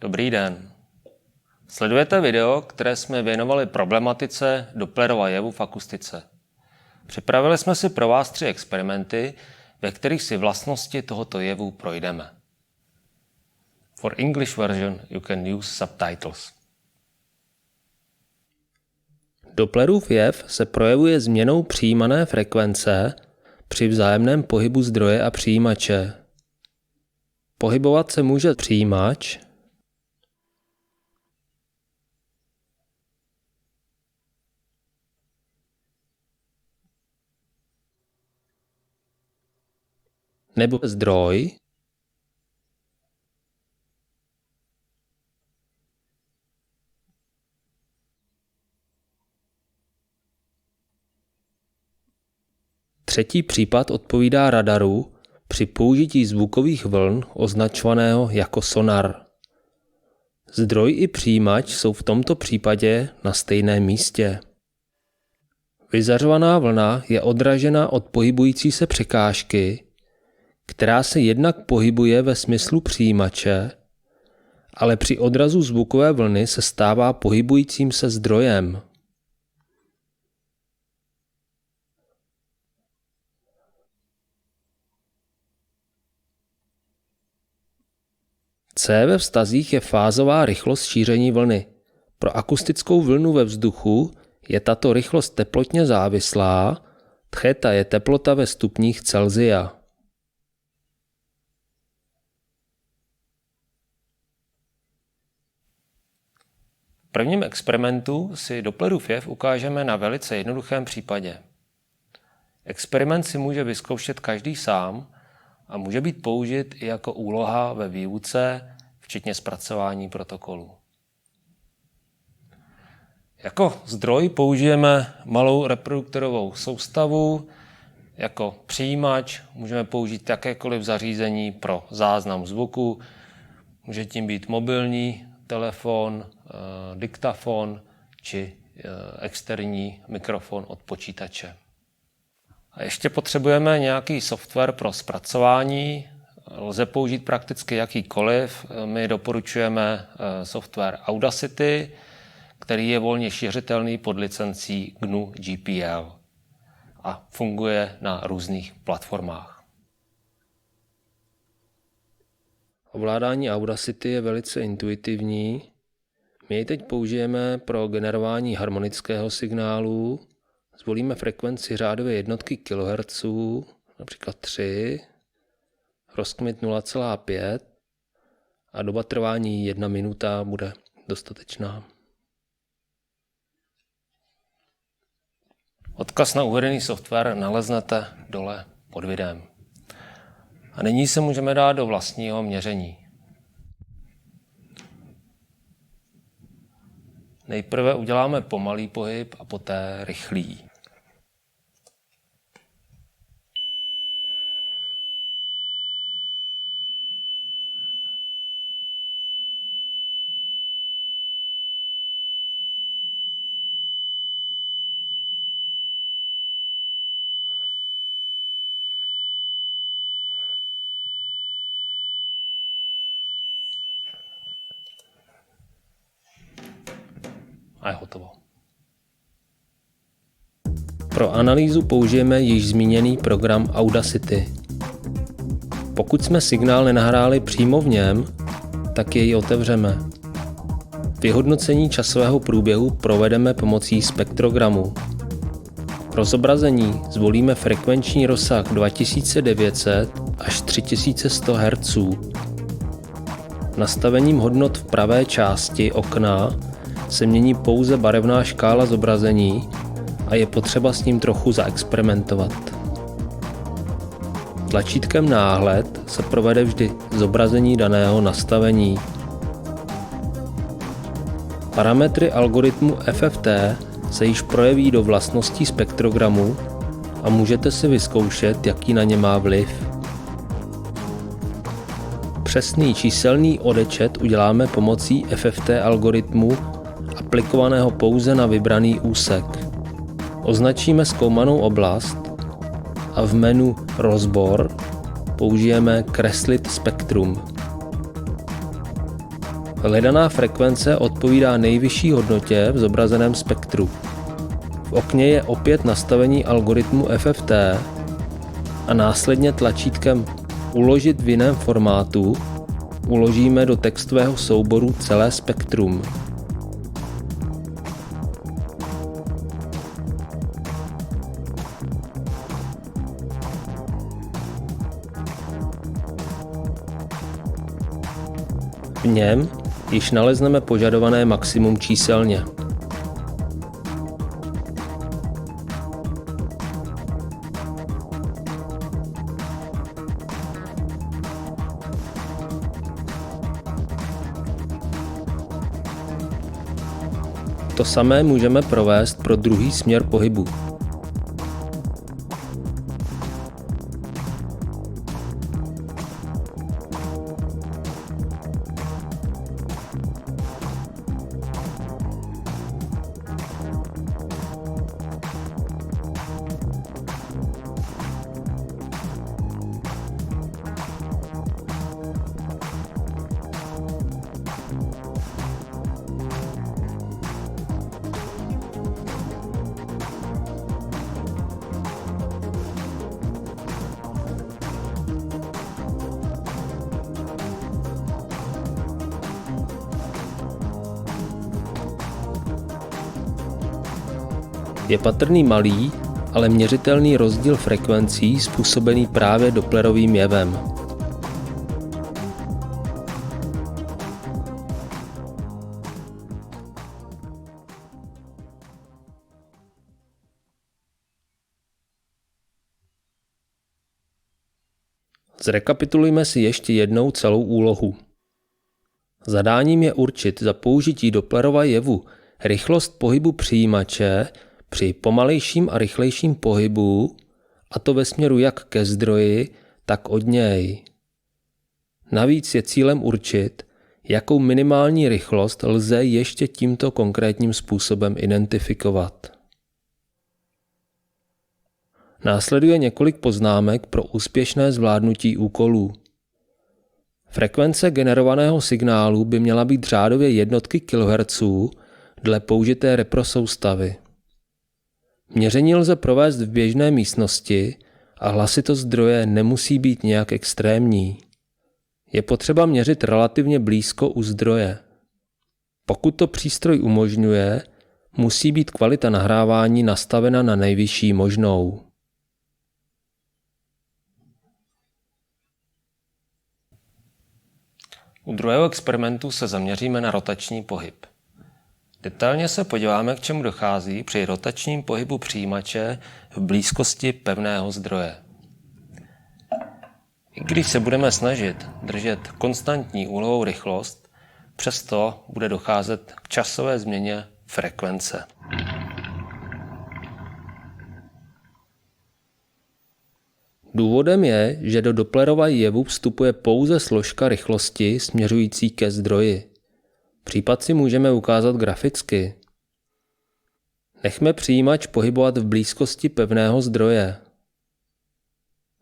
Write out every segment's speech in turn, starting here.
Dobrý den. Sledujete video, které jsme věnovali problematice Dopplerova jevu v akustice. Připravili jsme si pro vás 3 experimenty, ve kterých si vlastnosti tohoto jevu projdeme. For English version you can use subtitles. Dopplerův jev se projevuje změnou přijímané frekvence při vzájemném pohybu zdroje a přijímače. Pohybovat se může přijímač, nebo zdroj, Třetí případ odpovídá radaru při použití zvukových vln označovaného jako sonar. Zdroj i přijímač jsou v tomto případě na stejném místě. Vyzařovaná vlna je odražena od pohybující se překážky, která se jednak pohybuje ve smyslu přijímače, ale při odrazu zvukové vlny se stává pohybujícím se zdrojem. C ve vztazích je fázová rychlost šíření vlny. Pro akustickou vlnu ve vzduchu je tato rychlost teplotně závislá, theta je teplota ve stupních Celsia. V prvním experimentu si Dopplerův jev ukážeme na velice jednoduchém případě. Experiment si může vyzkoušet každý sám a může být použit i jako úloha ve výuce, včetně zpracování protokolu. Jako zdroj použijeme malou reproduktorovou soustavu, jako přijímač můžeme použít jakékoliv zařízení pro záznam zvuku, může tím být mobilní telefon, diktafon či externí mikrofon od počítače. A ještě potřebujeme nějaký software pro zpracování. Lze použít prakticky jakýkoliv. My doporučujeme software Audacity, který je volně šířitelný pod licencí GNU GPL a funguje na různých platformách. Ovládání Audacity je velice intuitivní. My ji teď použijeme pro generování harmonického signálu. Zvolíme frekvenci řádové jednotky kHz, například 3, rozkmit 0,5 a doba trvání 1 minuta bude dostatečná. Odkaz na uvedený software naleznete dole pod videem. A nyní se můžeme dát do vlastního měření. Nejprve uděláme pomalý pohyb a poté rychlý. A je hotovo. Pro analýzu použijeme již zmíněný program Audacity. Pokud jsme signál nenahráli přímo v něm, tak jej otevřeme. Vyhodnocení časového průběhu provedeme pomocí spektrogramu. Pro zobrazení zvolíme frekvenční rozsah 2900 až 3100 Hz. Nastavením hodnot v pravé části okna se mění pouze barevná škála zobrazení a je potřeba s ním trochu zaexperimentovat. Tlačítkem náhled se provede vždy zobrazení daného nastavení. Parametry algoritmu FFT se již projeví do vlastností spektrogramu a můžete si vyzkoušet, jaký na ně má vliv. Přesný číselný odečet uděláme pomocí FFT algoritmu aplikovaného pouze na vybraný úsek. Označíme zkoumanou oblast a v menu Rozbor použijeme Kreslit spektrum. Hledaná frekvence odpovídá nejvyšší hodnotě v zobrazeném spektru. V okně je opět nastavení algoritmu FFT a následně tlačítkem Uložit v jiném formátu uložíme do textového souboru celé spektrum. V něm již nalezneme požadované maximum číselně. To samé můžeme provést pro druhý směr pohybu. Je patrný malý, ale měřitelný rozdíl frekvencí způsobený právě Dopplerovým jevem. Zrekapitulujme si ještě jednou celou úlohu. Zadáním je určit za použití Dopplerova jevu rychlost pohybu přijímače při pomalejším a rychlejším pohybu, a to ve směru jak ke zdroji, tak od něj. Navíc je cílem určit, jakou minimální rychlost lze ještě tímto konkrétním způsobem identifikovat. Následuje několik poznámek pro úspěšné zvládnutí úkolů. Frekvence generovaného signálu by měla být řádově jednotky kHz dle použité reprosoustavy. Měření lze provést v běžné místnosti a hlasitost zdroje nemusí být nějak extrémní. Je potřeba měřit relativně blízko u zdroje. Pokud to přístroj umožňuje, musí být kvalita nahrávání nastavena na nejvyšší možnou. U druhého experimentu se zaměříme na rotační pohyb. Detailně se podíváme, k čemu dochází při rotačním pohybu přijímače v blízkosti pevného zdroje. I když se budeme snažit držet konstantní úhlovou rychlost, přesto bude docházet k časové změně frekvence. Důvodem je, že do Dopplerova jevu vstupuje pouze složka rychlosti směřující ke zdroji. Případ si můžeme ukázat graficky. Nechme přijímač pohybovat v blízkosti pevného zdroje.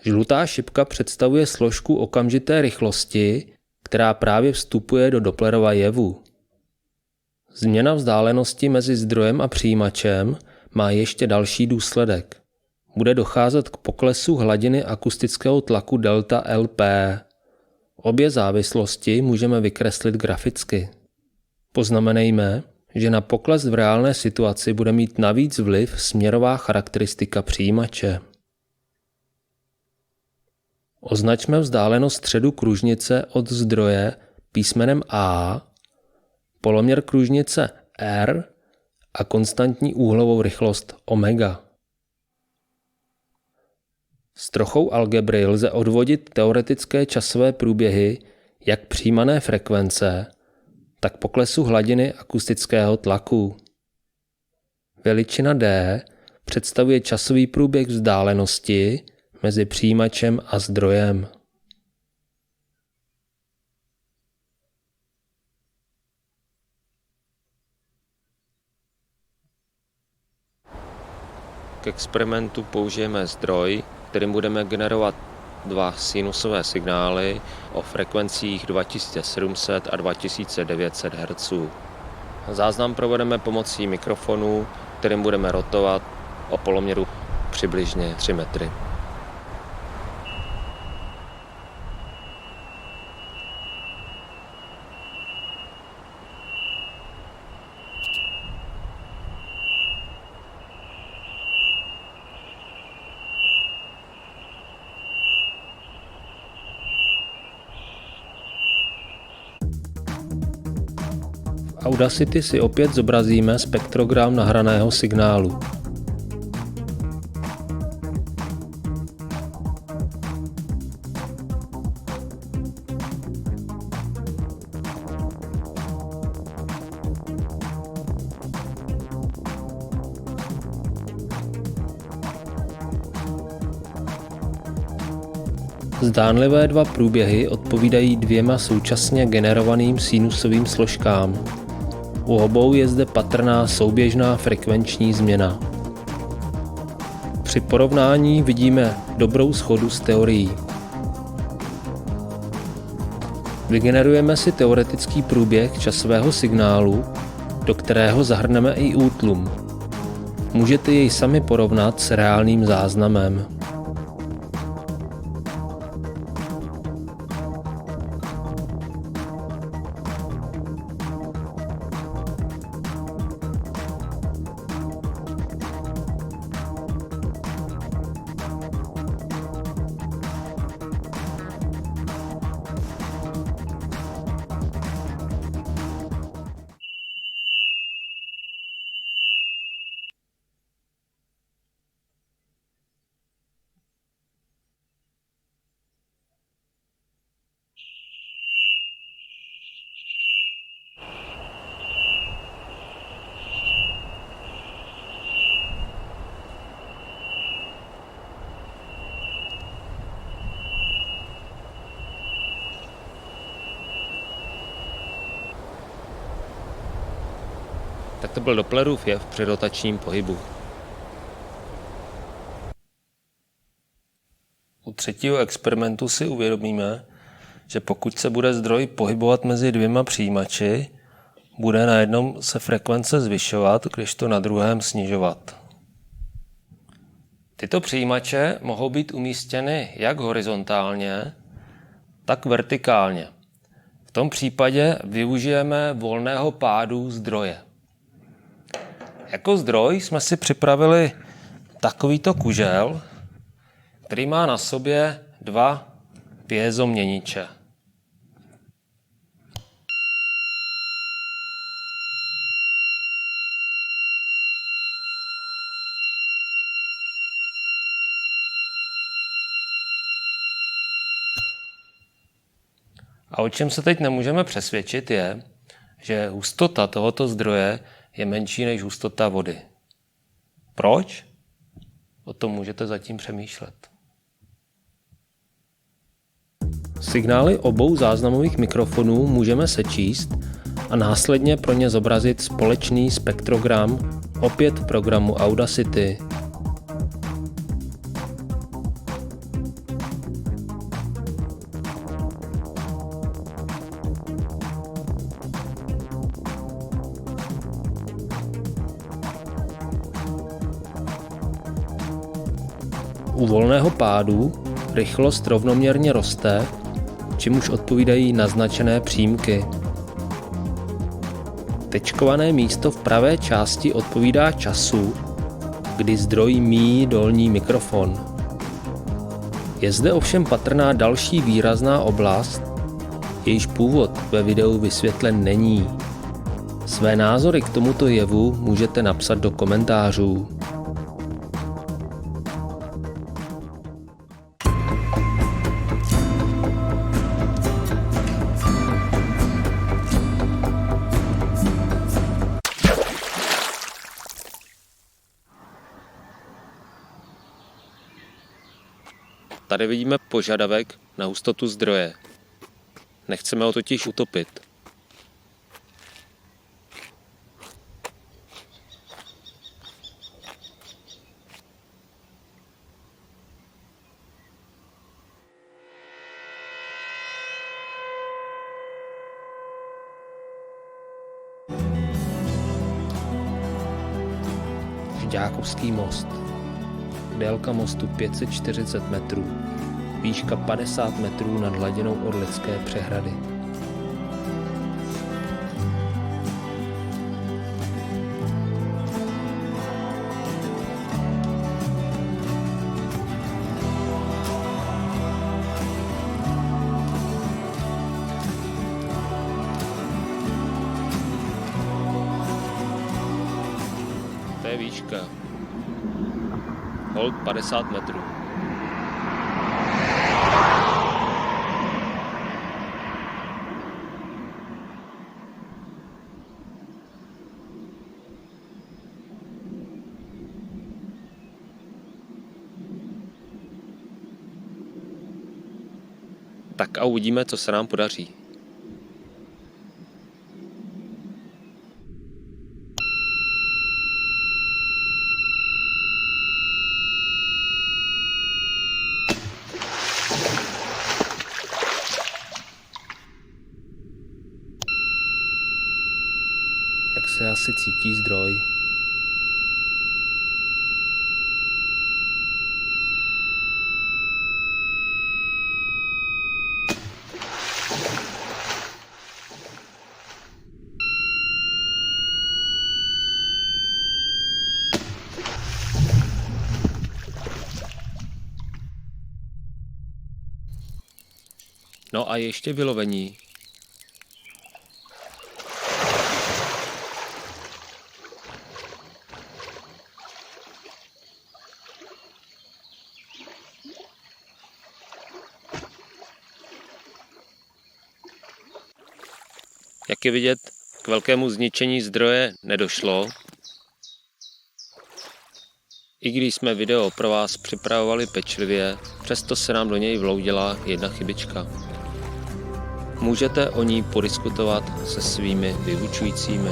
Žlutá šipka představuje složku okamžité rychlosti, která právě vstupuje do Dopplerova jevu. Změna vzdálenosti mezi zdrojem a přijímačem má ještě další důsledek. Bude docházet k poklesu hladiny akustického tlaku delta LP. Obě závislosti můžeme vykreslit graficky. Poznamenejme, že na pokles v reálné situaci bude mít navíc vliv směrová charakteristika přijímače. Označme vzdálenost středu kružnice od zdroje písmenem A, poloměr kružnice R a konstantní úhlovou rychlost omega. S trochou algebry lze odvodit teoretické časové průběhy jak přijímané frekvence, tak poklesu hladiny akustického tlaku. Veličina D představuje časový průběh vzdálenosti mezi přijímačem a zdrojem. K experimentu použijeme zdroj, kterým budeme generovat dva sinusové signály o frekvencích 2700 a 2900 Hz. Záznam provedeme pomocí mikrofonu, kterým budeme rotovat o poloměru přibližně 3 metry. V Audacity si opět zobrazíme spektrogram nahraného signálu. Zdánlivé dva průběhy odpovídají dvěma současně generovaným sinusovým složkám. U obou je zde patrná souběžná frekvenční změna. Při porovnání vidíme dobrou shodu s teorií. Vygenerujeme si teoretický průběh časového signálu, do kterého zahrneme i útlum. Můžete jej sami porovnat s reálným záznamem. Tak to byl Dopplerův jev při rotačním pohybu. U třetího experimentu si uvědomíme, že pokud se bude zdroj pohybovat mezi dvěma přijímači, bude na jednom se frekvence zvyšovat, když to na druhém snižovat. Tyto přijímače mohou být umístěny jak horizontálně, tak vertikálně. V tom případě využijeme volného pádu zdroje. Jako zdroj jsme si připravili takovýto kužel, který má na sobě dva piezoměniče. A o čem se teď nemůžeme přesvědčit je, že hustota tohoto zdroje je menší než hustota vody. Proč? O tom můžete zatím přemýšlet. Signály obou záznamových mikrofonů můžeme sečíst a následně pro ně zobrazit společný spektrogram opět v programu Audacity. U volného pádu rychlost rovnoměrně roste, čemuž odpovídají naznačené přímky. Tečkované místo v pravé části odpovídá času, kdy zdroj míjí dolní mikrofon. Je zde ovšem patrná další výrazná oblast, jejíž původ ve videu vysvětlen není. Své názory k tomuto jevu můžete napsat do komentářů. Tady vidíme požadavek na hustotu zdroje. Nechceme ho totiž utopit. Žďákovský most. Délka mostu 540 metrů. Výška 50 metrů nad hladinou Orlické přehrady. To je výška. Holt 50 metrů. Tak a uvidíme, co se nám podaří. Jak se asi cítí zdroj? No a ještě vylovení. Jak je vidět, k velkému zničení zdroje nedošlo. I když jsme video pro vás připravovali pečlivě, přesto se nám do něj vloudila jedna chybička. Můžete o ní podiskutovat se svými vyučujícími.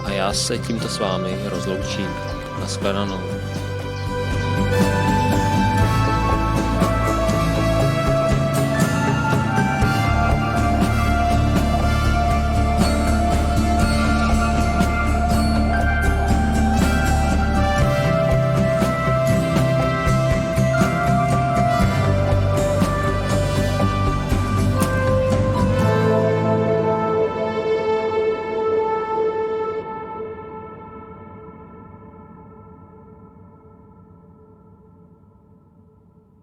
A já se tímto s vámi rozloučím. Nashledanou.